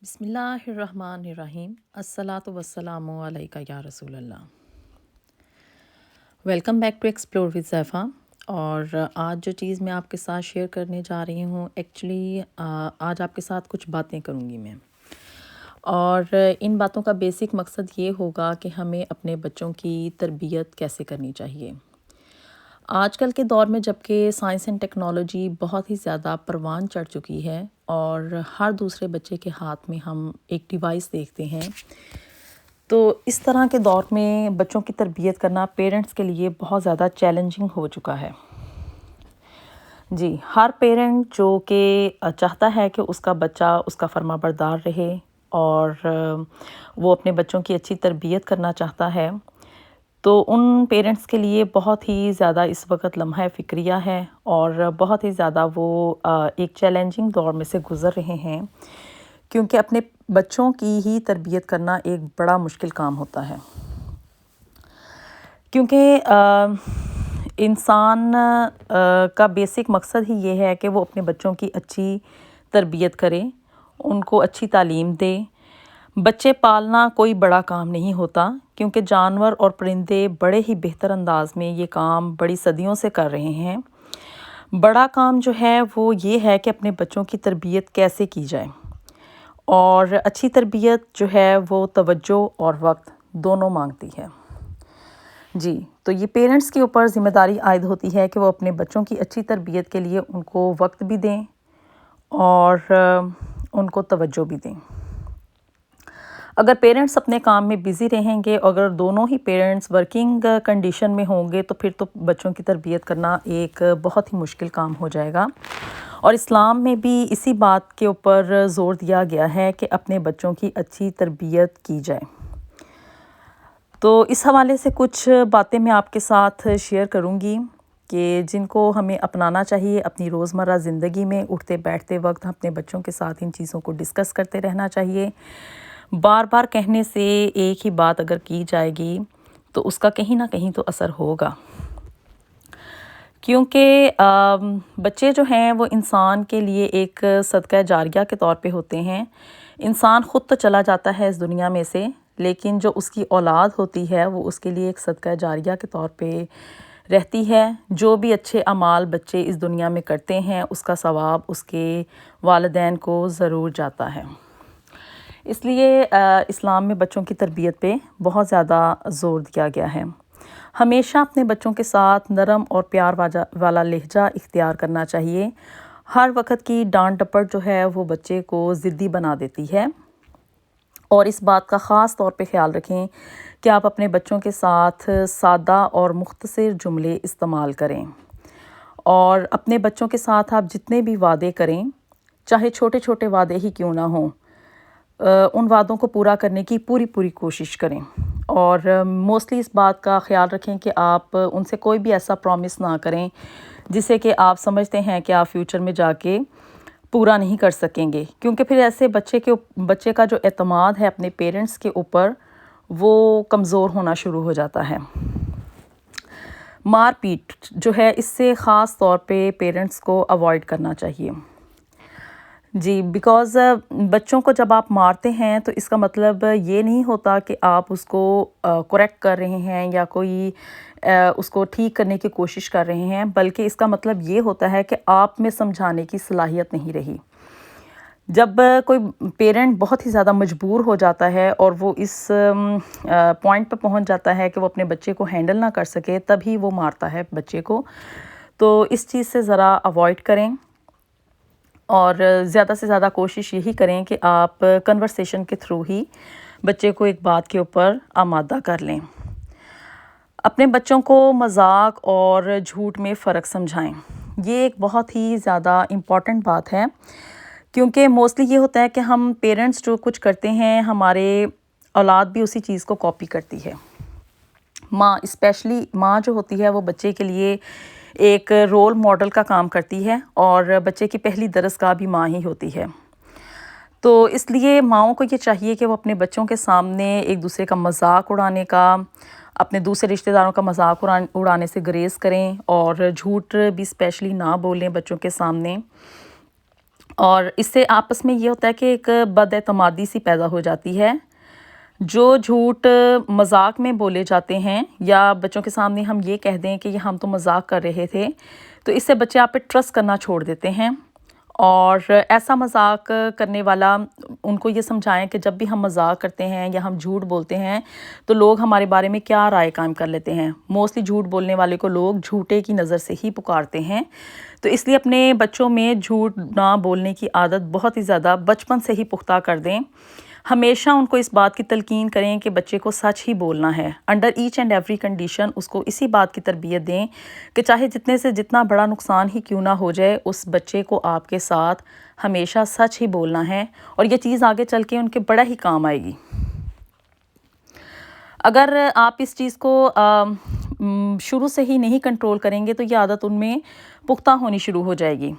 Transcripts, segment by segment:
بسم اللہ الرحمن الرحیم الصلاۃ والسلام علیکہ یا رسول اللہ۔ Welcome back to explore with Zifa. اور آج جو چیز میں آپ کے ساتھ شیئر کرنے جا رہی ہوں ایکچولی آج آپ کے ساتھ کچھ باتیں کروں گی میں، اور ان باتوں کا بیسک مقصد یہ ہوگا کہ ہمیں اپنے بچوں کی تربیت کیسے کرنی چاہیے۔ آج کل کے دور میں جب کہ سائنس اینڈ ٹیکنالوجی بہت ہی زیادہ پروان چڑھ چکی ہے اور ہر دوسرے بچے کے ہاتھ میں ہم ایک ڈیوائس دیکھتے ہیں، تو اس طرح کے دور میں بچوں کی تربیت کرنا پیرنٹس کے لیے بہت زیادہ چیلنجنگ ہو چکا ہے۔ جی، ہر پیرنٹ جو کہ چاہتا ہے کہ اس کا بچہ اس کا فرما بردار رہے اور وہ اپنے بچوں کی اچھی تربیت کرنا چاہتا ہے، تو ان پیرنٹس کے لیے بہت ہی زیادہ اس وقت لمحہ فکریہ ہے اور بہت ہی زیادہ وہ ایک چیلنجنگ دور میں سے گزر رہے ہیں، کیونکہ اپنے بچوں کی ہی تربیت کرنا ایک بڑا مشکل کام ہوتا ہے، کیونکہ انسان کا بیسک مقصد ہی یہ ہے کہ وہ اپنے بچوں کی اچھی تربیت کرے، ان کو اچھی تعلیم دے۔ بچے پالنا کوئی بڑا کام نہیں ہوتا، کیونکہ جانور اور پرندے بڑے ہی بہتر انداز میں یہ کام بڑی صدیوں سے کر رہے ہیں۔ بڑا کام جو ہے وہ یہ ہے کہ اپنے بچوں کی تربیت کیسے کی جائے، اور اچھی تربیت جو ہے وہ توجہ اور وقت دونوں مانگتی ہے۔ جی، تو یہ پیرنٹس کے اوپر ذمہ داری عائد ہوتی ہے کہ وہ اپنے بچوں کی اچھی تربیت کے لیے ان کو وقت بھی دیں اور ان کو توجہ بھی دیں۔ اگر پیرنٹس اپنے کام میں بزی رہیں گے، اگر دونوں ہی پیرنٹس ورکنگ کنڈیشن میں ہوں گے، تو پھر تو بچوں کی تربیت کرنا ایک بہت ہی مشکل کام ہو جائے گا۔ اور اسلام میں بھی اسی بات کے اوپر زور دیا گیا ہے کہ اپنے بچوں کی اچھی تربیت کی جائے۔ تو اس حوالے سے کچھ باتیں میں آپ کے ساتھ شیئر کروں گی کہ جن کو ہمیں اپنانا چاہیے اپنی روزمرہ زندگی میں۔ اٹھتے بیٹھتے وقت اپنے بچوں کے ساتھ ان چیزوں کو ڈسکس کرتے رہنا چاہیے۔ بار بار کہنے سے ایک ہی بات اگر کی جائے گی تو اس کا کہیں نہ کہیں تو اثر ہوگا، کیونکہ بچے جو ہیں وہ انسان کے لیے ایک صدقہ جاریہ کے طور پہ ہوتے ہیں۔ انسان خود تو چلا جاتا ہے اس دنیا میں سے، لیکن جو اس کی اولاد ہوتی ہے وہ اس کے لیے ایک صدقہ جاریہ کے طور پہ رہتی ہے۔ جو بھی اچھے اعمال بچے اس دنیا میں کرتے ہیں اس کا ثواب اس کے والدین کو ضرور جاتا ہے۔ اس لیے اسلام میں بچوں کی تربیت پہ بہت زیادہ زور دیا گیا ہے۔ ہمیشہ اپنے بچوں کے ساتھ نرم اور پیار والا لہجہ اختیار کرنا چاہیے۔ ہر وقت کی ڈانٹ ڈپٹ جو ہے وہ بچے کو ضدی بنا دیتی ہے، اور اس بات کا خاص طور پہ خیال رکھیں کہ آپ اپنے بچوں کے ساتھ سادہ اور مختصر جملے استعمال کریں، اور اپنے بچوں کے ساتھ آپ جتنے بھی وعدے کریں، چاہے چھوٹے چھوٹے وعدے ہی کیوں نہ ہوں، ان وعدوں کو پورا کرنے کی پوری کوشش کریں۔ اور موسٹلی اس بات کا خیال رکھیں کہ آپ ان سے کوئی بھی ایسا پرومس نہ کریں جسے کہ آپ سمجھتے ہیں کہ آپ فیوچر میں جا کے پورا نہیں کر سکیں گے، کیونکہ پھر ایسے بچے کا جو اعتماد ہے اپنے پیرنٹس کے اوپر وہ کمزور ہونا شروع ہو جاتا ہے۔ مار پیٹ جو ہے اس سے خاص طور پہ پیرنٹس کو اوائڈ کرنا چاہیے۔ جی، بیکاز بچوں کو جب آپ مارتے ہیں تو اس کا مطلب یہ نہیں ہوتا کہ آپ اس کو کریکٹ کر رہے ہیں یا کوئی اس کو ٹھیک کرنے کی کوشش کر رہے ہیں، بلکہ اس کا مطلب یہ ہوتا ہے کہ آپ میں سمجھانے کی صلاحیت نہیں رہی۔ جب کوئی پیرنٹ بہت ہی زیادہ مجبور ہو جاتا ہے اور وہ اس پوائنٹ پہ پہنچ جاتا ہے کہ وہ اپنے بچے کو ہینڈل نہ کر سکے، تبھی وہ مارتا ہے بچے کو، تو اس چیز سے ذرا اوائڈ کریں، اور زیادہ سے زیادہ کوشش یہی کریں کہ آپ کنورسیشن کے تھرو ہی بچے کو ایک بات کے اوپر آمادہ کر لیں۔ اپنے بچوں کو مذاق اور جھوٹ میں فرق سمجھائیں۔ یہ ایک بہت ہی زیادہ امپورٹنٹ بات ہے، کیونکہ موسٹلی یہ ہوتا ہے کہ ہم پیرنٹس جو کچھ کرتے ہیں ہمارے اولاد بھی اسی چیز کو کاپی کرتی ہے۔ ماں اسپیشلی ماں جو ہوتی ہے وہ بچے کے لیے ایک رول ماڈل کا کام کرتی ہے، اور بچے کی پہلی درسگاہ بھی ماں ہی ہوتی ہے۔ تو اس لیے ماؤں کو یہ چاہیے کہ وہ اپنے بچوں کے سامنے ایک دوسرے کا مذاق اڑانے کا، اپنے دوسرے رشتہ داروں کا مذاق اڑانے سے گریز کریں، اور جھوٹ بھی اسپیشلی نہ بولیں بچوں کے سامنے۔ اور اس سے آپس میں یہ ہوتا ہے کہ ایک بد اعتمادی سی پیدا ہو جاتی ہے. جو جھوٹ مذاق میں بولے جاتے ہیں یا بچوں کے سامنے ہم یہ کہہ دیں کہ یہ ہم تو مذاق کر رہے تھے، تو اس سے بچے آپ پہ ٹرسٹ کرنا چھوڑ دیتے ہیں. اور ایسا مذاق کرنے والا ان کو یہ سمجھائیں کہ جب بھی ہم مذاق کرتے ہیں یا ہم جھوٹ بولتے ہیں تو لوگ ہمارے بارے میں کیا رائے قائم کر لیتے ہیں. موسٹلی جھوٹ بولنے والے کو لوگ جھوٹے کی نظر سے ہی پکارتے ہیں. تو اس لیے اپنے بچوں میں جھوٹ نہ بولنے کی عادت بہت ہی زیادہ بچپن سے ہی پختہ کر دیں. ہمیشہ ان کو اس بات کی تلقین کریں کہ بچے کو سچ ہی بولنا ہے. Under each and every condition اس کو اسی بات کی تربیت دیں کہ چاہے جتنے سے جتنا بڑا نقصان ہی کیوں نہ ہو جائے، اس بچے کو آپ کے ساتھ ہمیشہ سچ ہی بولنا ہے، اور یہ چیز آگے چل کے ان کے بڑا ہی کام آئے گی. اگر آپ اس چیز کو شروع سے ہی نہیں کنٹرول کریں گے تو یہ عادت ان میں پختہ ہونی شروع ہو جائے گی.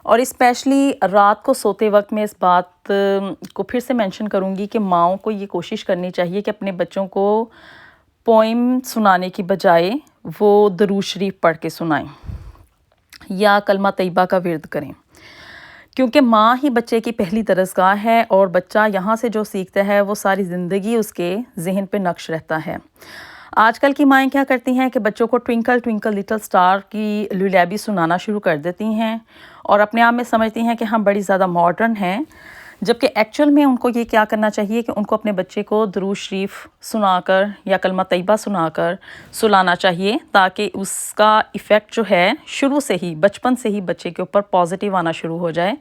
اور اسپیشلی رات کو سوتے وقت میں اس بات کو پھر سے مینشن کروں گی کہ ماؤں کو یہ کوشش کرنی چاہیے کہ اپنے بچوں کو پوئم سنانے کی بجائے وہ درود شریف پڑھ کے سنائیں یا کلمہ طیبہ کا ورد کریں، کیونکہ ماں ہی بچے کی پہلی درسگاہ ہے، اور بچہ یہاں سے جو سیکھتا ہے وہ ساری زندگی اس کے ذہن پہ نقش رہتا ہے. آج کل کی مائیں کیا کرتی ہیں کہ بچوں کو ٹوئنکل ٹوئنکل لٹل سٹار کی لولیبی سنانا شروع کر دیتی ہیں اور اپنے آپ میں سمجھتی ہیں کہ ہم بڑی زیادہ ماڈرن ہیں، جبکہ ایکچول میں ان کو یہ کیا کرنا چاہیے کہ ان کو اپنے بچے کو درود شریف سنا کر یا کلمہ طیبہ سنا کر سلانا چاہیے، تاکہ اس کا ایفیکٹ جو ہے شروع سے ہی بچپن سے ہی بچے کے اوپر پازیٹیو آنا شروع ہو جائے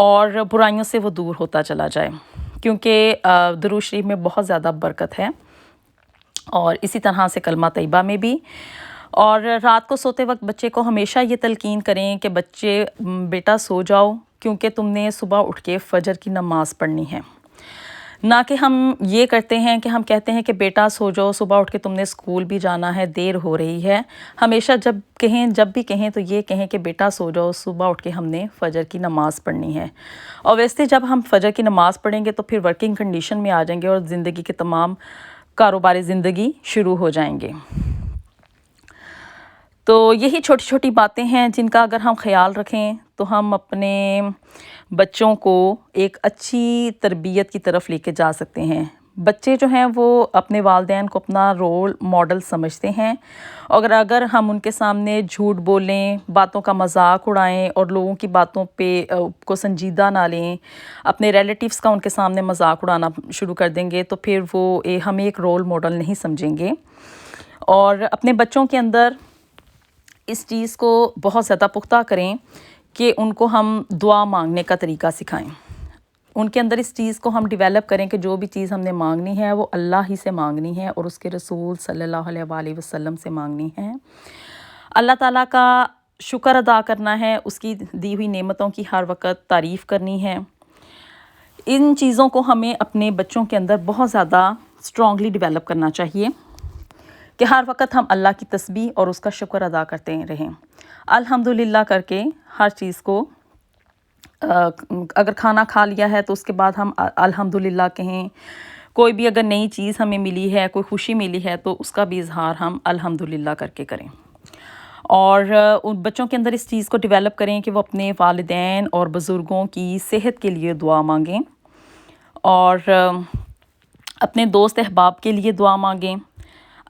اور برائیوں سے وہ دور ہوتا چلا جائے. کیونکہ درود شریف میں بہت زیادہ برکت ہے، اور اسی طرح سے کلمہ طیبہ میں بھی. اور رات کو سوتے وقت بچے کو ہمیشہ یہ تلقین کریں کہ بچے بیٹا سو جاؤ، کیونکہ تم نے صبح اٹھ کے فجر کی نماز پڑھنی ہے. نہ کہ ہم یہ کرتے ہیں کہ ہم کہتے ہیں کہ بیٹا سو جاؤ، صبح اٹھ کے تم نے اسکول بھی جانا ہے، دیر ہو رہی ہے. ہمیشہ جب بھی کہیں تو یہ کہیں کہ بیٹا سو جاؤ، صبح اٹھ کے ہم نے فجر کی نماز پڑھنی ہے. اور ویسے جب ہم فجر کی نماز پڑھیں گے تو پھر ورکنگ کنڈیشن میں آ جائیں گے اور زندگی کے تمام کاروباری زندگی شروع ہو جائیں گے. تو یہی چھوٹی چھوٹی باتیں ہیں جن کا اگر ہم خیال رکھیں تو ہم اپنے بچوں کو ایک اچھی تربیت کی طرف لے کے جا سکتے ہیں. بچے جو ہیں وہ اپنے والدین کو اپنا رول ماڈل سمجھتے ہیں، اگر ہم ان کے سامنے جھوٹ بولیں، باتوں کا مذاق اڑائیں اور لوگوں کی باتوں پہ کو سنجیدہ نہ لیں، اپنے ریلیٹیوز کا ان کے سامنے مذاق اڑانا شروع کر دیں گے تو پھر وہ ہمیں ایک رول ماڈل نہیں سمجھیں گے. اور اپنے بچوں کے اندر اس چیز کو بہت زیادہ پختہ کریں کہ ان کو ہم دعا مانگنے کا طریقہ سکھائیں. ان کے اندر اس چیز کو ہم ڈیولپ کریں کہ جو بھی چیز ہم نے مانگنی ہے وہ اللہ ہی سے مانگنی ہے اور اس کے رسول صلی اللہ علیہ وآلہ وسلم سے مانگنی ہے. اللہ تعالیٰ کا شکر ادا کرنا ہے، اس کی دی ہوئی نعمتوں کی ہر وقت تعریف کرنی ہے. ان چیزوں کو ہمیں اپنے بچوں کے اندر بہت زیادہ اسٹرانگلی ڈیولپ کرنا چاہیے کہ ہر وقت ہم اللہ کی تسبیح اور اس کا شکر ادا کرتے رہیں. الحمدللہ کر کے ہر چیز کو، اگر کھانا کھا لیا ہے تو اس کے بعد ہم الحمدللہ کہیں. کوئی بھی اگر نئی چیز ہمیں ملی ہے، کوئی خوشی ملی ہے تو اس کا بھی اظہار ہم الحمدللہ کر کے کریں. اور ان بچوں کے اندر اس چیز کو ڈیولپ کریں کہ وہ اپنے والدین اور بزرگوں کی صحت کے لیے دعا مانگیں اور اپنے دوست احباب کے لیے دعا مانگیں،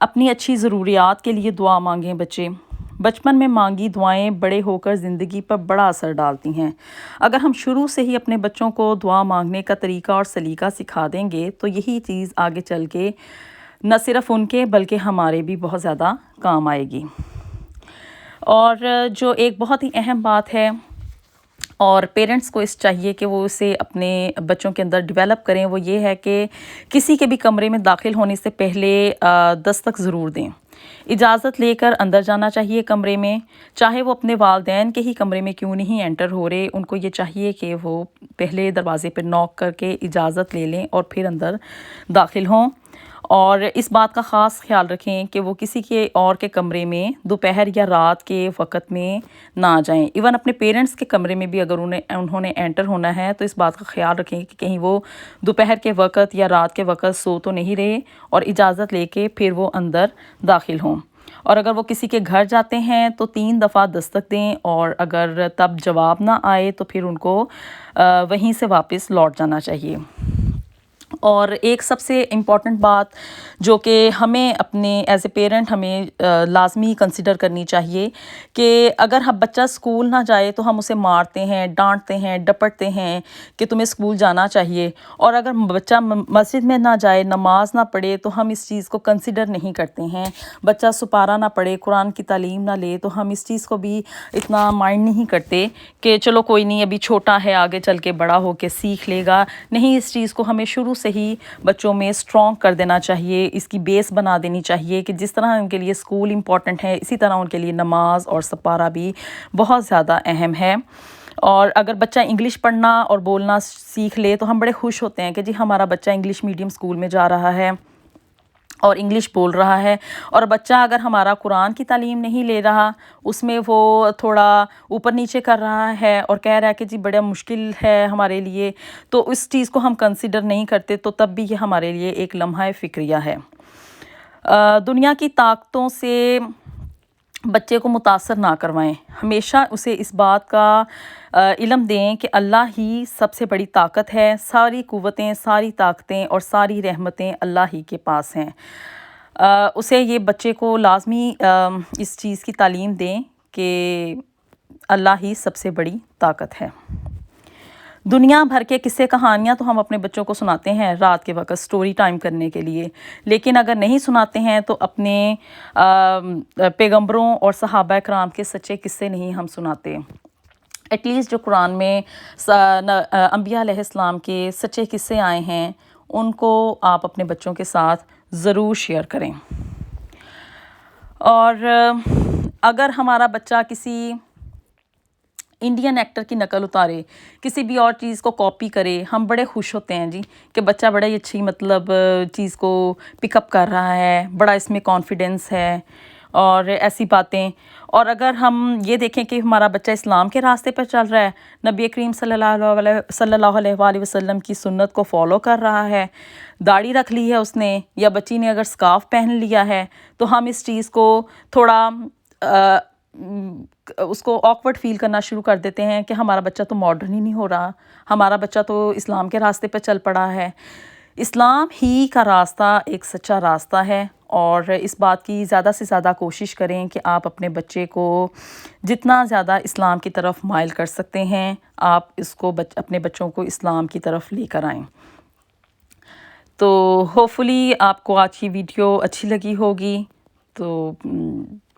اپنی اچھی ضروریات کے لیے دعا مانگیں. بچپن میں مانگی دعائیں بڑے ہو کر زندگی پر بڑا اثر ڈالتی ہیں. اگر ہم شروع سے ہی اپنے بچوں کو دعا مانگنے کا طریقہ اور سلیقہ سکھا دیں گے تو یہی چیز آگے چل کے نہ صرف ان کے بلکہ ہمارے بھی بہت زیادہ کام آئے گی. اور جو ایک بہت ہی اہم بات ہے اور پیرنٹس کو اس چاہیے کہ وہ اسے اپنے بچوں کے اندر ڈیولپ کریں، وہ یہ ہے کہ کسی کے بھی کمرے میں داخل ہونے سے پہلے دستک ضرور دیں. اجازت لے کر اندر جانا چاہیے کمرے میں، چاہے وہ اپنے والدین کے ہی کمرے میں کیوں نہیں انٹر ہو رہے. ان کو یہ چاہیے کہ وہ پہلے دروازے پہ نوک کر کے اجازت لے لیں اور پھر اندر داخل ہوں. اور اس بات کا خاص خیال رکھیں کہ وہ کسی کے اور کے کمرے میں دوپہر یا رات کے وقت میں نہ جائیں. ایون اپنے پیرنٹس کے کمرے میں بھی اگر انہوں نے انٹر ہونا ہے تو اس بات کا خیال رکھیں کہ کہیں وہ دوپہر کے وقت یا رات کے وقت سو تو نہیں رہے، اور اجازت لے کے پھر وہ اندر داخل ہوں. اور اگر وہ کسی کے گھر جاتے ہیں تو 3 دفعہ دستک دیں، اور اگر تب جواب نہ آئے تو پھر ان کو وہیں سے واپس لوٹ جانا چاہیے۔ اور ایک سب سے امپورٹنٹ بات جو کہ ہمیں اپنے ایز اے پیرنٹ ہمیں لازمی کنسیڈر کرنی چاہیے کہ اگر ہم بچہ اسکول نہ جائے تو ہم اسے مارتے ہیں، ڈانٹتے ہیں، ڈپٹتے ہیں کہ تمہیں اسکول جانا چاہیے، اور اگر بچہ مسجد میں نہ جائے، نماز نہ پڑھے تو ہم اس چیز کو کنسیڈر نہیں کرتے ہیں۔ بچہ سپارہ نہ پڑھے، قرآن کی تعلیم نہ لے تو ہم اس چیز کو بھی اتنا مائنڈ نہیں کرتے کہ چلو کوئی نہیں، ابھی چھوٹا ہے، آگے چل کے بڑا ہو کے سیکھ لے گا۔ نہیں، اس چیز کو ہمیں شروع سے ہی بچوں میں اسٹرانگ کر دینا چاہیے، اس کی بیس بنا دینی چاہیے کہ جس طرح ان کے لیے اسکول امپورٹنٹ ہے، اسی طرح ان کے لیے نماز اور سپارہ بھی بہت زیادہ اہم ہے۔ اور اگر بچہ انگلش پڑھنا اور بولنا سیکھ لے تو ہم بڑے خوش ہوتے ہیں کہ جی ہمارا بچہ انگلش میڈیم اسکول میں جا رہا ہے اور انگلش بول رہا ہے۔ اور بچہ اگر ہمارا قرآن کی تعلیم نہیں لے رہا، اس میں وہ تھوڑا اوپر نیچے کر رہا ہے اور کہہ رہا ہے کہ جی بڑا مشکل ہے ہمارے لیے، تو اس چیز کو ہم کنسیڈر نہیں کرتے، تو تب بھی یہ ہمارے لیے ایک لمحہ فکریہ ہے۔ دنیا کی طاقتوں سے بچے کو متاثر نہ کروائیں، ہمیشہ اسے اس بات کا علم دیں کہ اللہ ہی سب سے بڑی طاقت ہے، ساری قوتیں، ساری طاقتیں اور ساری رحمتیں اللہ ہی کے پاس ہیں۔ اسے یہ بچے کو لازمی اس چیز کی تعلیم دیں کہ اللہ ہی سب سے بڑی طاقت ہے۔ دنیا بھر کے قصے کہانیاں تو ہم اپنے بچوں کو سناتے ہیں رات کے وقت سٹوری ٹائم کرنے کے لیے، لیکن اگر نہیں سناتے ہیں تو اپنے پیغمبروں اور صحابہ کرام کے سچے قصے نہیں ہم سناتے۔ ایٹ لیسٹ جو قرآن میں انبیاء علیہ السلام کے سچے قصے آئے ہیں ان کو آپ اپنے بچوں کے ساتھ ضرور شیئر کریں۔ اور اگر ہمارا بچہ کسی انڈین ایکٹر کی نقل اتارے، کسی بھی اور چیز کو کاپی کرے، ہم بڑے خوش ہوتے ہیں جی کہ بچہ بڑا ہی اچھی مطلب چیز کو پک اپ کر رہا ہے، بڑا اس میں کانفیڈنس ہے اور ایسی باتیں۔ اور اگر ہم یہ دیکھیں کہ ہمارا بچہ اسلام کے راستے پر چل رہا ہے، نبی کریم صلی اللہ علیہ وآلہ وسلم کی سنت کو فالو کر رہا ہے، داڑھی رکھ لی ہے اس نے، یا بچی نے اگر سکارف پہن لیا ہے، تو ہم اس چیز کو تھوڑا اس کو آکورڈ فیل کرنا شروع کر دیتے ہیں کہ ہمارا بچہ تو ماڈرن ہی نہیں ہو رہا، ہمارا بچہ تو اسلام کے راستے پہ چل پڑا ہے۔ اسلام ہی کا راستہ ایک سچا راستہ ہے، اور اس بات کی زیادہ سے زیادہ کوشش کریں کہ آپ اپنے بچے کو جتنا زیادہ اسلام کی طرف مائل کر سکتے ہیں آپ اس کو اپنے بچوں کو اسلام کی طرف لے کر آئیں۔ تو ہوپفلی آپ کو آج کی ویڈیو اچھی لگی ہوگی، تو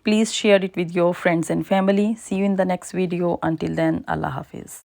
please share it with your friends and family. See you in the next video, until then اللہ حافظ۔